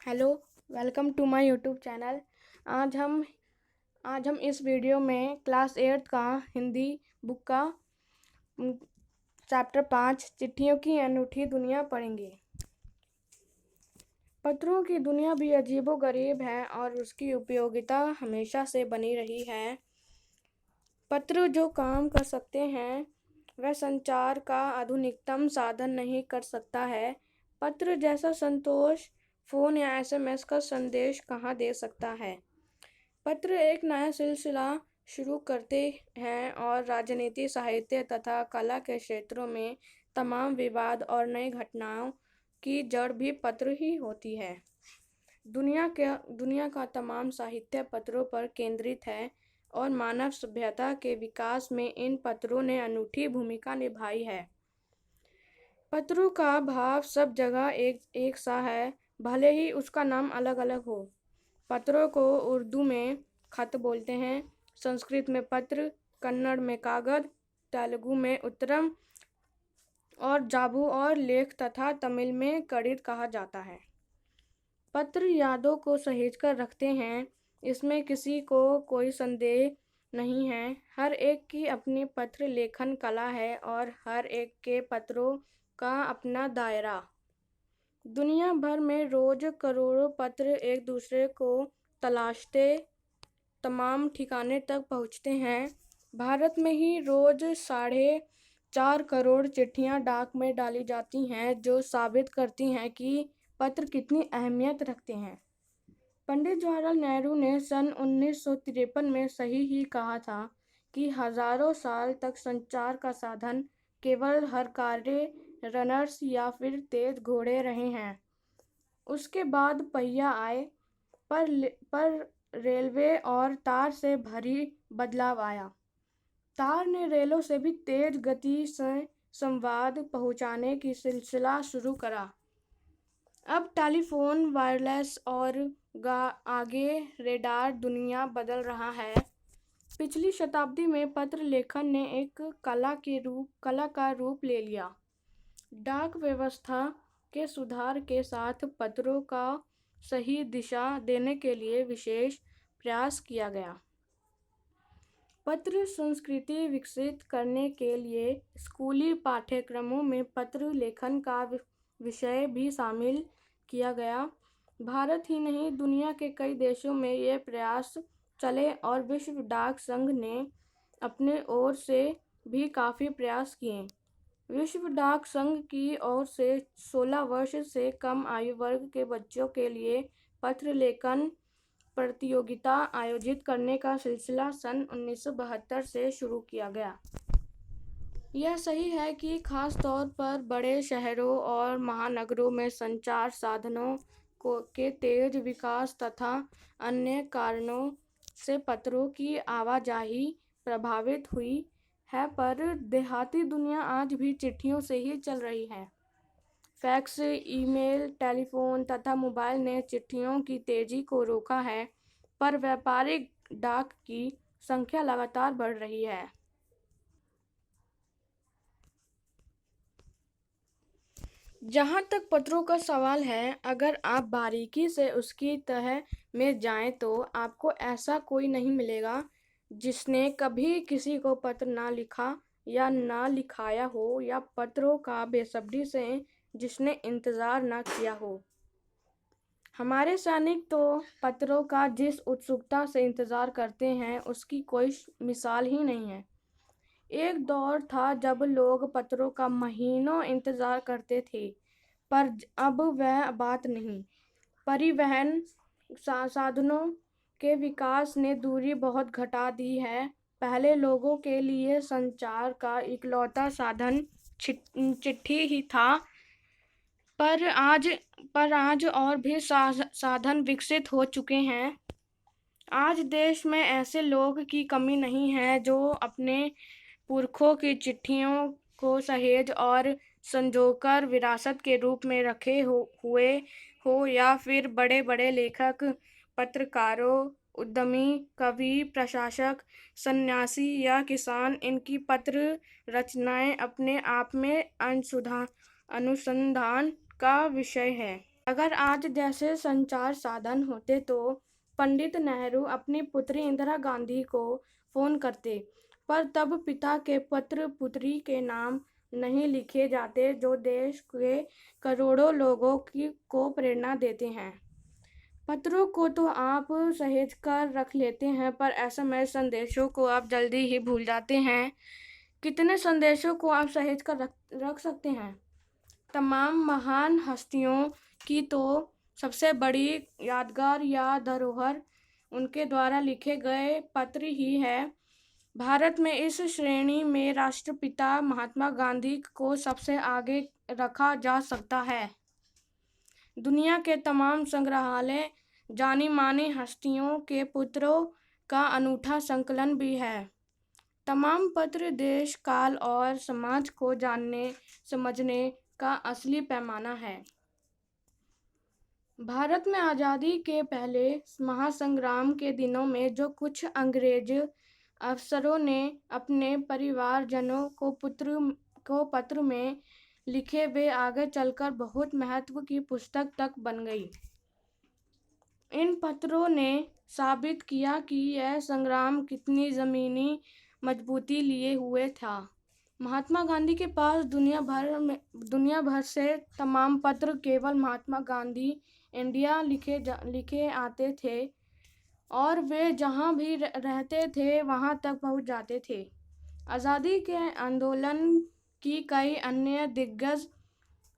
Hello, welcome to my YouTube channel. आज हम आज हम इस वीडियो में क्लास 8 का हिंदी बुक का चैप्टर 5 चिट्ठियों की अनूठी दुनिया पढ़ेंगे। पत्रों की दुनिया भी अजीबोगरीब है और उसकी उपयोगिता हमेशा से बनी रही है। पत्र जो काम कर सकते हैं वह संचार का आधुनिकतम साधन नहीं कर सकता है। पत्र जैसा संतोष फ़ोन या एसएमएस का संदेश कहाँ दे सकता है। पत्र एक नया सिलसिला शुरू करते हैं और राजनीति, साहित्य तथा कला के क्षेत्रों में तमाम विवाद और नई घटनाओं की जड़ भी पत्र ही होती है। दुनिया का तमाम साहित्य पत्रों पर केंद्रित है और मानव सभ्यता के विकास में इन पत्रों ने अनूठी भूमिका निभाई है। पत्रों का भाव सब जगह एक सा है, भले ही उसका नाम अलग अलग हो। पत्रों को उर्दू में खत बोलते हैं, संस्कृत में पत्र, कन्नड़ में कागज, तेलुगु में उत्तरम और जाबू और लेख तथा तमिल में कड़ित कहा जाता है। पत्र यादों को सहेजकर रखते हैं, इसमें किसी को कोई संदेह नहीं है। हर एक की अपनी पत्र लेखन कला है और हर एक के पत्रों का अपना दायरा। दुनिया भर में रोज करोड़ों पत्र एक दूसरे को तलाशते तमाम ठिकाने तक पहुंचते हैं। भारत में ही रोज 4.5 करोड़ चिट्ठियां डाक में डाली जाती हैं, जो साबित करती हैं कि पत्र कितनी अहमियत रखते हैं। पंडित जवाहरलाल नेहरू ने सन 1953 में सही ही कहा था कि हजारों साल तक संचार का साधन केवल हरकारे रनर्स या फिर तेज घोड़े रहे हैं। उसके बाद पहिया आए, पर रेलवे और तार से भरी बदलाव आया। तार ने रेलों से भी तेज गति से संवाद पहुंचाने की सिलसिला शुरू करा। अब टेलीफोन, वायरलेस और आगे रेडार दुनिया बदल रहा है। पिछली शताब्दी में पत्र लेखन ने एक कला का रूप ले लिया। डाक व्यवस्था के सुधार के साथ पत्रों का सही दिशा देने के लिए विशेष प्रयास किया गया। पत्र संस्कृति विकसित करने के लिए स्कूली पाठ्यक्रमों में पत्र लेखन का विषय भी शामिल किया गया। भारत ही नहीं, दुनिया के कई देशों में ये प्रयास चले और विश्व डाक संघ ने अपने ओर से भी काफ़ी प्रयास किए। विश्व डाक संघ की ओर से 16 वर्ष से कम आयु वर्ग के बच्चों के लिए पत्र लेखन प्रतियोगिता आयोजित करने का सिलसिला सन 1972 से शुरू किया गया। यह सही है कि खास तौर पर बड़े शहरों और महानगरों में संचार साधनों के तेज विकास तथा अन्य कारणों से पत्रों की आवाजाही प्रभावित हुई है, पर देहाती दुनिया आज भी चिट्ठियों से ही चल रही है। फैक्स, ईमेल, टेलीफोन तथा मोबाइल ने चिट्ठियों की तेजी को रोका है, पर व्यापारिक डाक की संख्या लगातार बढ़ रही है। जहाँ तक पत्रों का सवाल है, अगर आप बारीकी से उसकी तह में जाएं तो आपको ऐसा कोई नहीं मिलेगा जिसने कभी किसी को पत्र ना लिखा या ना लिखाया हो, या पत्रों का बेसब्री से जिसने इंतज़ार ना किया हो। हमारे सैनिक तो पत्रों का जिस उत्सुकता से इंतज़ार करते हैं उसकी कोई मिसाल ही नहीं है। एक दौर था जब लोग पत्रों का महीनों इंतज़ार करते थे, पर अब वह बात नहीं। परिवहन साधनों के विकास ने दूरी बहुत घटा दी है। पहले लोगों के लिए संचार का इकलौता साधन चिट्ठी ही था, पर आज और भी साधन विकसित हो चुके हैं। आज देश में ऐसे लोग की कमी नहीं है जो अपने पुरखों की चिट्ठियों को सहेज और संजोकर विरासत के रूप में रखे हुए हो, या फिर बड़े बड़े लेखक, पत्रकारों, उद्यमी, कवि, प्रशासक, सन्यासी या किसान, इनकी पत्र रचनाएं अपने आप में अनुसंधान का विषय है। अगर आज जैसे संचार साधन होते तो पंडित नेहरू अपनी पुत्री इंदिरा गांधी को फोन करते, पर तब पिता के पत्र पुत्री के नाम नहीं लिखे जाते जो देश के करोड़ों लोगों को प्रेरणा देते हैं। पत्रों को तो आप सहेज कर रख लेते हैं, पर एसएमएस संदेशों को आप जल्दी ही भूल जाते हैं। कितने संदेशों को आप सहेज कर रख सकते हैं? तमाम महान हस्तियों की तो सबसे बड़ी यादगार या धरोहर उनके द्वारा लिखे गए पत्र ही है। भारत में इस श्रेणी में राष्ट्रपिता महात्मा गांधी को सबसे आगे रखा जा सकता है। दुनिया के तमाम संग्रहालय जानी मानी हस्तियों के पुत्रों का अनूठा संकलन भी है। तमाम पत्र देश, काल और समाज को जानने समझने का असली पैमाना है। भारत में आज़ादी के पहले महासंग्राम के दिनों में जो कुछ अंग्रेज अफसरों ने अपने परिवारजनों को पत्र में लिखे, वे आगे चलकर बहुत महत्व की पुस्तक तक बन गई। इन पत्रों ने साबित किया कि यह संग्राम कितनी ज़मीनी मजबूती लिए हुए था। महात्मा गांधी के पास दुनिया भर से तमाम पत्र केवल महात्मा गांधी इंडिया लिखे आते थे और वे जहां भी रहते थे वहां तक पहुंच जाते थे। आज़ादी के आंदोलन की कई अन्य दिग्गज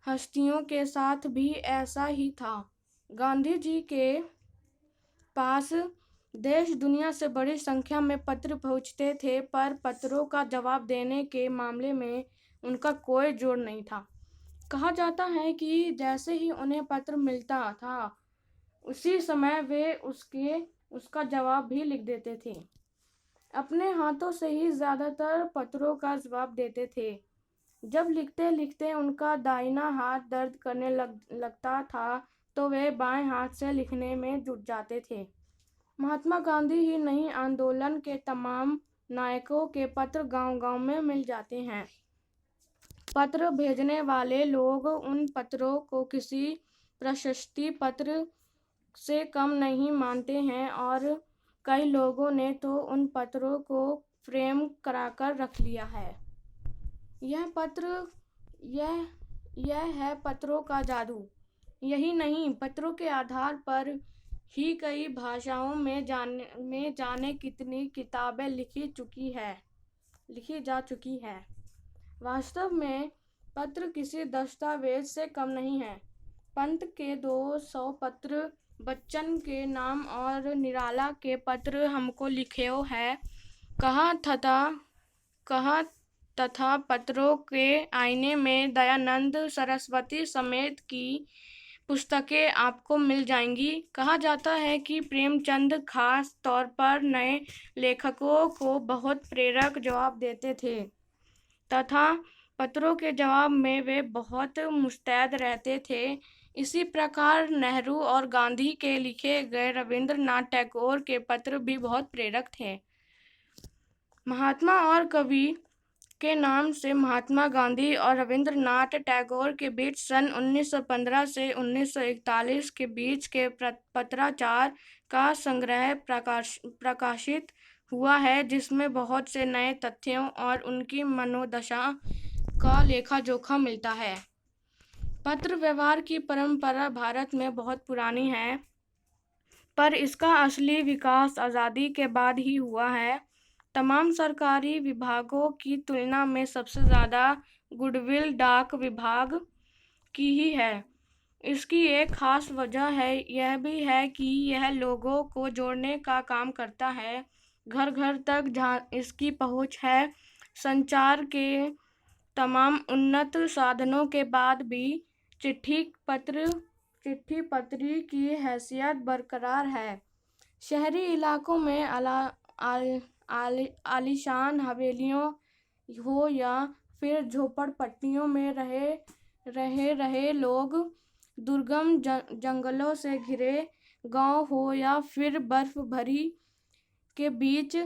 हस्तियों के साथ भी ऐसा ही था। गांधी जी के पास देश दुनिया से बड़ी संख्या में पत्र पहुंचते थे, पर पत्रों का जवाब देने के मामले में उनका कोई जोर नहीं था। कहा जाता है कि जैसे ही उन्हें पत्र मिलता था उसी समय वे उसका जवाब भी लिख देते थे। अपने हाथों से ही ज़्यादातर पत्रों का जवाब देते थे। जब लिखते लिखते उनका दाहिना हाथ दर्द करने लगता था तो वे बाएं हाथ से लिखने में जुट जाते थे। महात्मा गांधी ही नहीं, आंदोलन के तमाम नायकों के पत्र गांव-गांव में मिल जाते हैं। पत्र भेजने वाले लोग उन पत्रों को किसी प्रशस्ति पत्र से कम नहीं मानते हैं और कई लोगों ने तो उन पत्रों को फ्रेम कराकर रख लिया है। यह है पत्रों का जादू। यही नहीं, पत्रों के आधार पर ही कई भाषाओं में जाने कितनी किताबें लिखी जा चुकी है। वास्तव में पत्र किसी दस्तावेज से कम नहीं है। पंत के 200 पत्र, बच्चन के नाम और निराला के पत्र हमको लिखेओ है, कहा तथा पत्रों के आईने में दयानंद सरस्वती समेत की पुस्तकें आपको मिल जाएंगी। कहा जाता है कि प्रेमचंद खास तौर पर नए लेखकों को बहुत प्रेरक जवाब देते थे तथा पत्रों के जवाब में वे बहुत मुस्तैद रहते थे। इसी प्रकार नेहरू और गांधी के लिखे गए रविंद्रनाथ टैगोर के पत्र भी बहुत प्रेरक थे। महात्मा और कवि के नाम से महात्मा गांधी और रविंद्रनाथ टैगोर के बीच सन 1915 से 1941 के बीच के पत्राचार का संग्रह प्रकाशित हुआ है, जिसमें बहुत से नए तथ्यों और उनकी मनोदशा का लेखा जोखा मिलता है। पत्र व्यवहार की परंपरा भारत में बहुत पुरानी है, पर इसका असली विकास आज़ादी के बाद ही हुआ है। तमाम सरकारी विभागों की तुलना में सबसे ज़्यादा गुडविल डाक विभाग की ही है। इसकी एक खास वजह यह भी है कि यह लोगों को जोड़ने का काम करता है। घर घर तक जहाँ इसकी पहुँच है। संचार के तमाम उन्नत साधनों के बाद भी चिट्ठी पत्री की हैसियत बरकरार है। शहरी इलाकों में आलीशान हवेलियों हो या फिर झोपड़पट्टियों में रहे लोग, दुर्गम जंगलों से घिरे गांव हो या फिर बर्फ भरी के बीच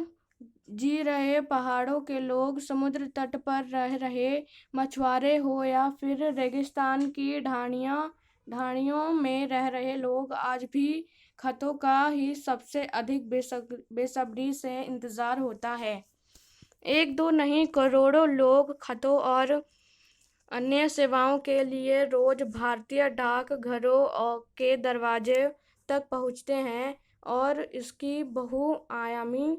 जी रहे पहाड़ों के लोग, समुद्र तट पर रह रहे मछुआरे हो या फिर रेगिस्तान की ढाणियाँ ढाणियों में रह रहे लोग आज भी खतों का ही सबसे अधिक बेसब्री से इंतजार होता है। एक दो नहीं, करोड़ों लोग खतों और अन्य सेवाओं के लिए रोज भारतीय डाक घरों के दरवाजे तक पहुंचते हैं और इसकी बहुआयामी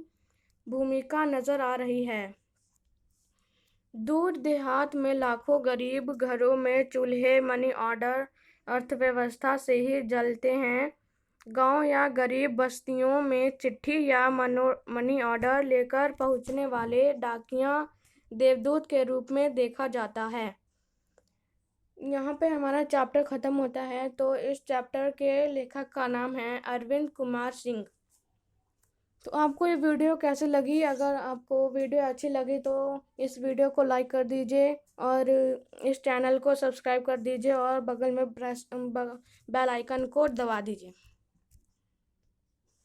भूमिका नजर आ रही है। दूर देहात में लाखों गरीब घरों में चूल्हे मनी ऑर्डर अर्थव्यवस्था से ही जलते हैं। गांव या गरीब बस्तियों में चिट्ठी या मनी ऑर्डर लेकर पहुंचने वाले डाकिया देवदूत के रूप में देखा जाता है। यहाँ पे हमारा चैप्टर ख़त्म होता है। तो इस चैप्टर के लेखक का नाम है अरविंद कुमार सिंह। तो आपको ये वीडियो कैसी लगी? अगर आपको वीडियो अच्छी लगी तो इस वीडियो को लाइक कर दीजिए और इस चैनल को सब्सक्राइब कर दीजिए और बगल में बेल आइकन को दबा दीजिए।